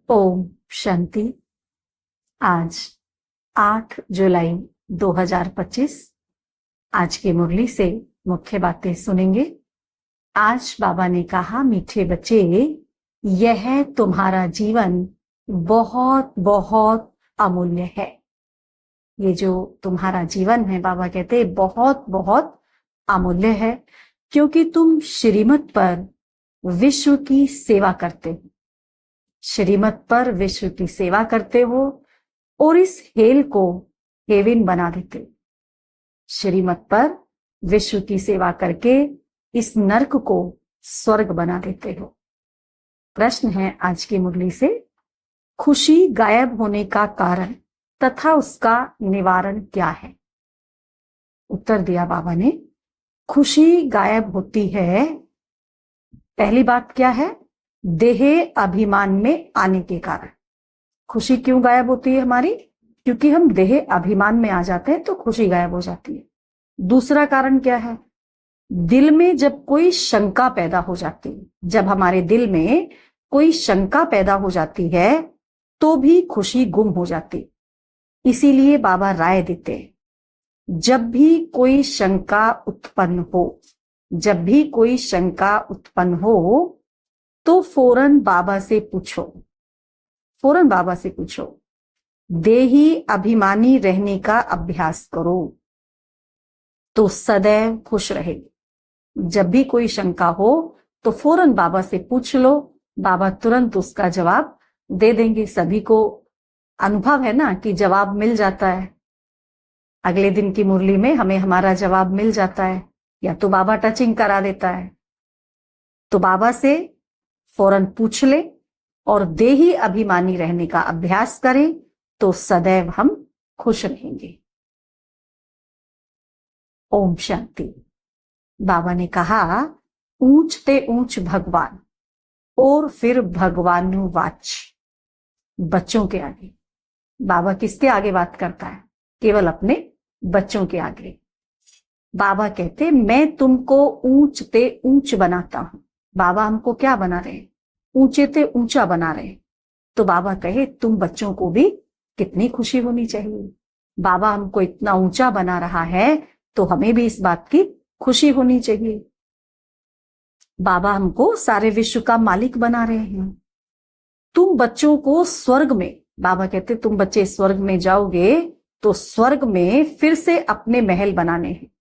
ओम शांति। आज 8 जुलाई 2025। आज की मुरली से मुख्य बातें सुनेंगे। आज बाबा ने कहा, मीठे बच्चे, यह तुम्हारा जीवन बहुत बहुत अमूल्य है। ये जो तुम्हारा जीवन है, बाबा कहते हैं, बहुत बहुत अमूल्य है, क्योंकि तुम श्रीमत पर विश्व की सेवा करते हो। श्रीमत पर विश्व की सेवा करते हो और इस हेल को हेवन बना देते हो। श्रीमत पर विश्व की सेवा करके इस नरक को स्वर्ग बना देते हो। प्रश्न है आज की मुरली से, खुशी गायब होने का कारण तथा उसका निवारण क्या है? उत्तर दिया बाबा ने, खुशी गायब होती है, पहली बात क्या है? देह अभिमान में आने के कारण। खुशी क्यों गायब होती है हमारी? क्योंकि हम देह अभिमान में आ जाते हैं तो खुशी गायब हो जाती है। दूसरा कारण क्या है? दिल में जब कोई शंका पैदा हो जाती है, जब हमारे दिल में कोई शंका पैदा हो जाती है तो भी खुशी गुम हो जाती। इसीलिए बाबा राय देते हैं, जब भी कोई शंका उत्पन्न हो, जब भी कोई शंका उत्पन्न हो तो फौरन बाबा से पूछो, फौरन बाबा से पूछो। देही अभिमानी रहने का अभ्यास करो तो सदैव खुश रहेगी। जब भी कोई शंका हो तो फौरन बाबा से पूछ लो, बाबा तुरंत उसका जवाब दे देंगे। सभी को अनुभव है ना कि जवाब मिल जाता है। अगले दिन की मुरली में हमें हमारा जवाब मिल जाता है, या तो बाबा टचिंग करा देता है। तो बाबा से फौरन पूछ ले और देही अभिमानी रहने का अभ्यास करें तो सदैव हम खुश रहेंगे। ओम शांति। बाबा ने कहा, ऊंचते ऊंच भगवान और फिर भगवानु वाच। बच्चों के आगे बाबा किसके आगे बात करता है? केवल अपने बच्चों के आगे। बाबा कहते, मैं तुमको ऊंचते ऊंच बनाता हूं। बाबा हमको क्या बना रहे हैं? ऊंचे ते ऊंचा बना रहे हैं। तो बाबा कहे, तुम बच्चों को भी कितनी खुशी होनी चाहिए। बाबा हमको इतना ऊंचा बना रहा है तो हमें भी इस बात की खुशी होनी चाहिए। बाबा हमको सारे विश्व का मालिक बना रहे हैं। तुम बच्चों को स्वर्ग में, बाबा कहते, तुम बच्चे स्वर्ग में जाओगे तो स्वर्ग में फिर से अपने महल बनाने हैं।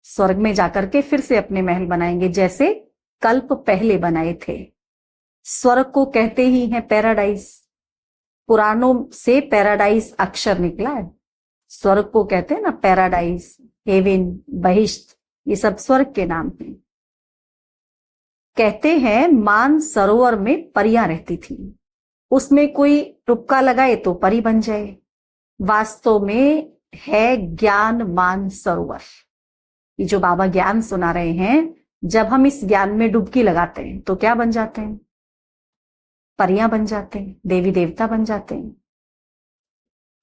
स्वर्ग में जाकर के फिर से अपने महल बनाएंगे, जैसे कल्प पहले बनाए थे। स्वर्ग को कहते ही हैं पैराडाइज। पुराणों से पैराडाइज अक्षर निकला है। स्वर्ग को कहते हैं ना पैराडाइज, हेवन, बहिष्ठ, ये सब स्वर्ग के नाम हैं। कहते हैं मान सरोवर में परियां रहती थी, उसमें कोई टुपका लगाए तो परी बन जाए। वास्तव में है ज्ञान मान सरोवर। ये जो बाबा ज्ञान सुना रहे हैं, जब हम इस ज्ञान में डुबकी लगाते हैं तो क्या बन जाते हैं? परियां बन जाते हैं, देवी देवता बन जाते हैं।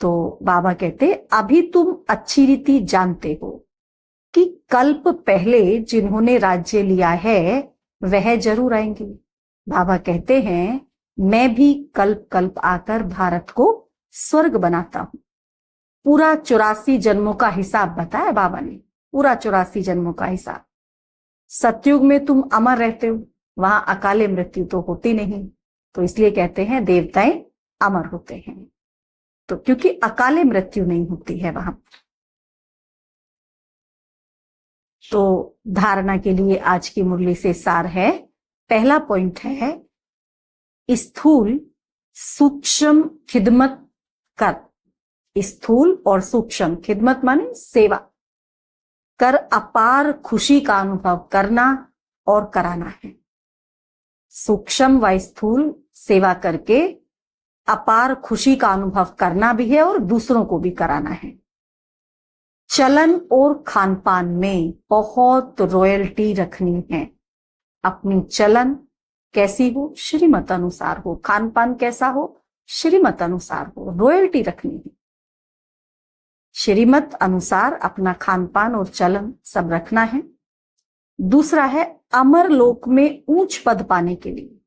तो बाबा कहते, अभी तुम अच्छी रीति जानते हो कि कल्प पहले जिन्होंने राज्य लिया है वह जरूर आएंगे। बाबा कहते हैं, मैं भी कल्प कल्प आकर भारत को स्वर्ग बनाता हूं। पूरा 84 जन्मों का हिसाब बताया बाबा ने, पूरा 84 जन्मों का हिसाब। सतयुग में तुम अमर रहते हो, वहां अकाले मृत्यु तो होती नहीं, तो इसलिए कहते हैं देवताएं अमर होते हैं। तो क्योंकि अकाले मृत्यु नहीं होती है वहां। तो धारणा के लिए आज की मुरली से सार है। पहला पॉइंट है, स्थूल सूक्ष्म खिदमत कर। स्थूल और सूक्ष्म खिदमत माने सेवा कर अपार खुशी का अनुभव करना और कराना है। सूक्ष्म व स्थूल सेवा करके अपार खुशी का अनुभव करना भी है और दूसरों को भी कराना है। चलन और खान पान में बहुत रॉयल्टी रखनी है। अपनी चलन कैसी हो? श्रीमत अनुसार हो। खान पान कैसा हो? श्रीमत अनुसार हो। रॉयल्टी रखनी है। श्रीमत अनुसार अपना खान पान और चलन सब रखना है। दूसरा है, अमर लोक में ऊंच पद पाने के लिए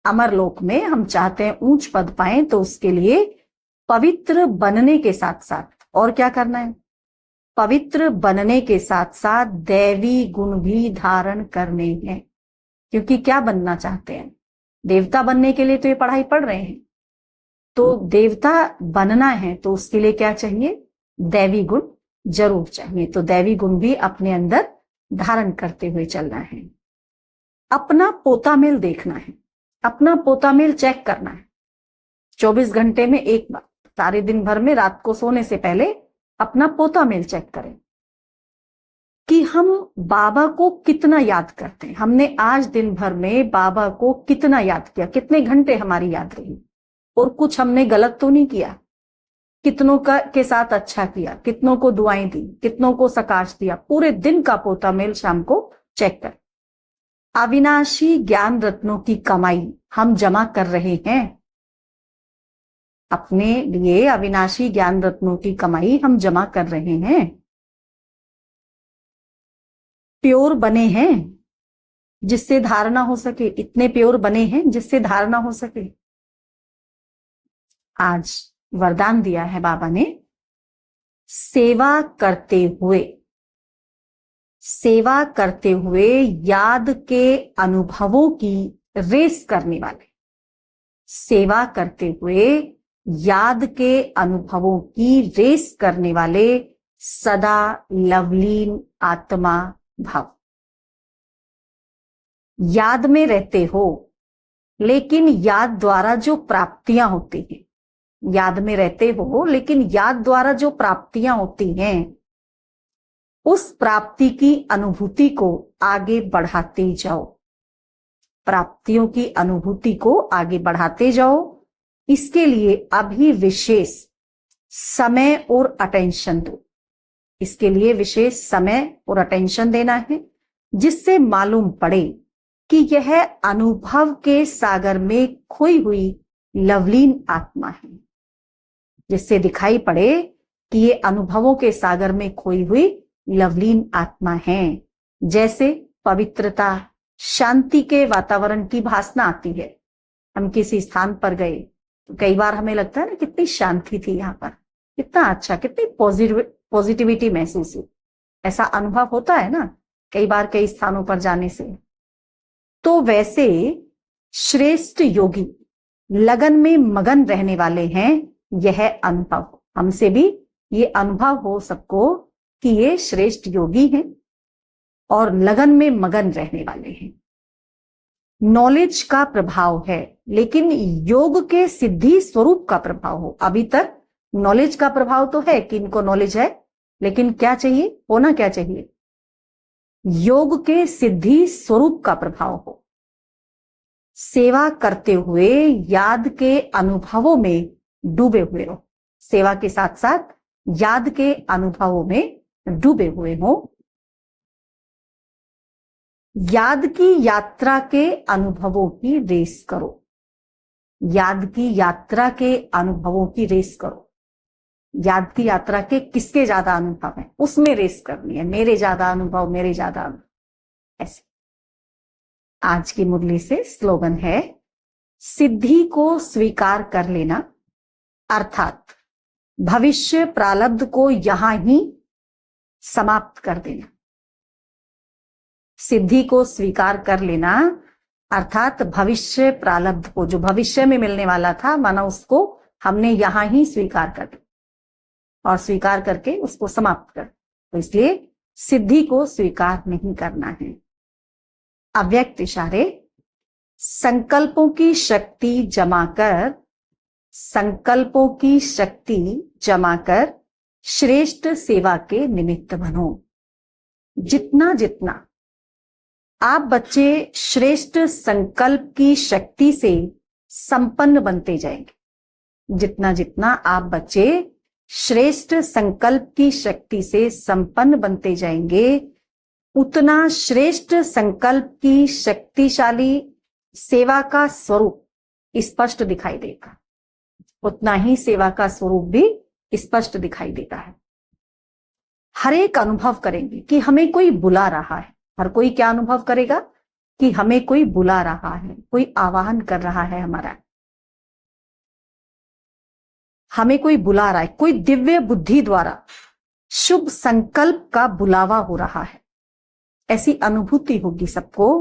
अमरलोक में हम चाहते हैं ऊंच पद पाएं, तो उसके लिए पवित्र बनने के साथ साथ और क्या करना है? पवित्र बनने के साथ साथ दैवी गुण भी धारण करने हैं। क्योंकि क्या बनना चाहते हैं? देवता बनने के लिए तो ये पढ़ाई पढ़ रहे हैं, तो देवता बनना है तो उसके लिए क्या चाहिए? दैवी गुण जरूर चाहिए। तो दैवी गुण भी अपने अंदर धारण करते हुए चलना है। अपना पोता मेल देखना है, अपना पोता मेल चेक करना है 24 घंटे में एक बार। सारे दिन भर में रात को सोने से पहले अपना पोता मेल चेक करें कि हम बाबा को कितना याद करते हैं। हमने आज दिन भर में बाबा को कितना याद किया, कितने घंटे हमारी याद रही, और कुछ हमने गलत तो नहीं किया। कितनों का के साथ अच्छा किया, कितनों को दुआएं दी, कितनों को सकाश दिया। पूरे दिन का पोता मेल शाम को चेक कर। अविनाशी ज्ञान रत्नों की कमाई हम जमा कर रहे हैं। अपने लिए अविनाशी ज्ञान रत्नों की कमाई हम जमा कर रहे हैं। प्योर बने हैं जिससे धारणा हो सके, इतने प्योर बने हैं जिससे धारणा हो सके। आज वरदान दिया है बाबा ने, सेवा करते हुए याद के अनुभवों की रेस करने वाले, सेवा करते हुए याद के अनुभवों की रेस करने वाले सदा लवलीन आत्मा भाव। याद में रहते हो, लेकिन याद द्वारा जो प्राप्तियां होती हैं, याद में रहते हो लेकिन याद द्वारा जो प्राप्तियां होती हैं, उस प्राप्ति की अनुभूति को आगे बढ़ाते जाओ। प्राप्तियों की अनुभूति को आगे बढ़ाते जाओ। इसके लिए अभी विशेष समय और अटेंशन दो। इसके लिए विशेष समय और अटेंशन देना है, जिससे मालूम पड़े कि यह अनुभव के सागर में खोई हुई लवलीन आत्मा है। जिससे दिखाई पड़े कि ये अनुभवों के सागर में खोई हुई लवलीन आत्मा है। जैसे पवित्रता, शांति के वातावरण की भासना आती है। हम किसी स्थान पर गए तो कई बार हमें लगता है ना, कितनी शांति थी यहाँ पर, कितना अच्छा, कितनी पॉजिटिविटी महसूस हुई। ऐसा अनुभव होता है ना कई बार कई स्थानों पर जाने से। तो वैसे श्रेष्ठ योगी लगन में मगन रहने वाले हैं। यह अनुभव हमसे भी ये अनुभव हो सबको कि ये श्रेष्ठ योगी हैं और लगन में मगन रहने वाले हैं। नॉलेज का प्रभाव है, लेकिन योग के सिद्धि स्वरूप का प्रभाव हो। अभी तक नॉलेज का प्रभाव तो है कि इनको नॉलेज है, लेकिन क्या चाहिए, होना क्या चाहिए? योग के सिद्धि स्वरूप का प्रभाव हो। सेवा करते हुए याद के अनुभवों में डूबे हुए हो। सेवा के साथ साथ याद के अनुभवों में डूबे हुए हो। याद की यात्रा के अनुभवों की रेस करो। याद की यात्रा के अनुभवों की रेस करो। याद की यात्रा के किसके ज्यादा अनुभव है, उसमें रेस करनी है। मेरे ज्यादा अनुभव, मेरे ज्यादा अनुभव, ऐसे। आज की मुरली से स्लोगन है, सिद्धि को स्वीकार कर लेना, अर्थात भविष्य प्रारब्ध को यहां ही समाप्त कर देना। सिद्धि को स्वीकार कर लेना अर्थात भविष्य प्रारब्ध को, जो भविष्य में मिलने वाला था, माना उसको हमने यहां ही स्वीकार कर लिया और स्वीकार करके उसको समाप्त कर। तो इसलिए सिद्धि को स्वीकार नहीं करना है। अव्यक्त इशारे, संकल्पों की शक्ति जमाकर, संकल्पों की शक्ति जमाकर श्रेष्ठ सेवा के निमित्त बनो। जितना जितना आप बच्चे श्रेष्ठ संकल्प की शक्ति से संपन्न बनते जाएंगे, जितना जितना आप बच्चे श्रेष्ठ संकल्प की शक्ति से संपन्न बनते जाएंगे, उतना श्रेष्ठ संकल्प की शक्तिशाली सेवा का स्वरूप स्पष्ट दिखाई देगा। उतना ही सेवा का स्वरूप भी स्पष्ट दिखाई देता है। हर एक अनुभव करेंगे कि हमें कोई बुला रहा है। हर कोई क्या अनुभव करेगा? कि हमें कोई बुला रहा है, कोई आवाहन कर रहा है हमारा, हमें कोई बुला रहा है, कोई दिव्य बुद्धि द्वारा शुभ संकल्प का बुलावा हो रहा है। ऐसी अनुभूति होगी सबको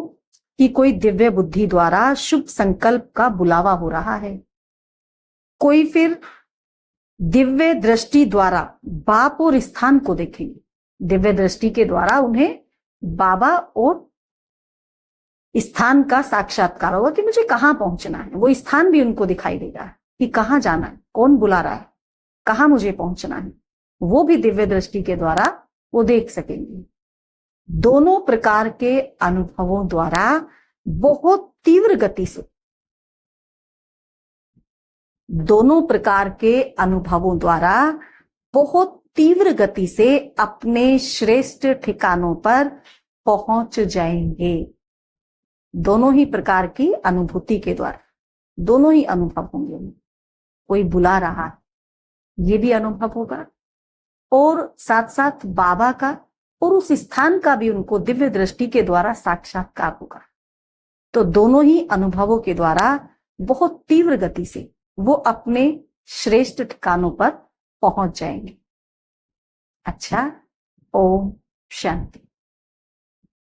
कि कोई दिव्य बुद्धि द्वारा शुभ संकल्प का बुलावा हो रहा है। कोई फिर दिव्य दृष्टि द्वारा बाप और स्थान को देखेंगे, दिव्य दृष्टि के द्वारा उन्हें बाबा और स्थान का साक्षात्कार होगा कि मुझे कहां पहुंचना है। वो स्थान भी उनको दिखाई देगा कि कहां जाना है, कौन बुला रहा है, कहां मुझे पहुंचना है, वो भी दिव्य दृष्टि के द्वारा वो देख सकेंगे। दोनों प्रकार के अनुभवों द्वारा बहुत तीव्र गति से, दोनों प्रकार के अनुभवों द्वारा बहुत तीव्र गति से अपने श्रेष्ठ ठिकानों पर पहुंच जाएंगे। दोनों ही प्रकार की अनुभूति के द्वारा दोनों ही अनुभव होंगे। कोई बुला रहा है, ये भी अनुभव होगा, और साथ साथ बाबा का और उस स्थान का भी उनको दिव्य दृष्टि के द्वारा साक्षात्कार होगा। तो दोनों ही अनुभवों के द्वारा बहुत तीव्र गति से वो अपने श्रेष्ठ ठिकानों पर पहुंच जाएंगे। अच्छा, ओम शांति।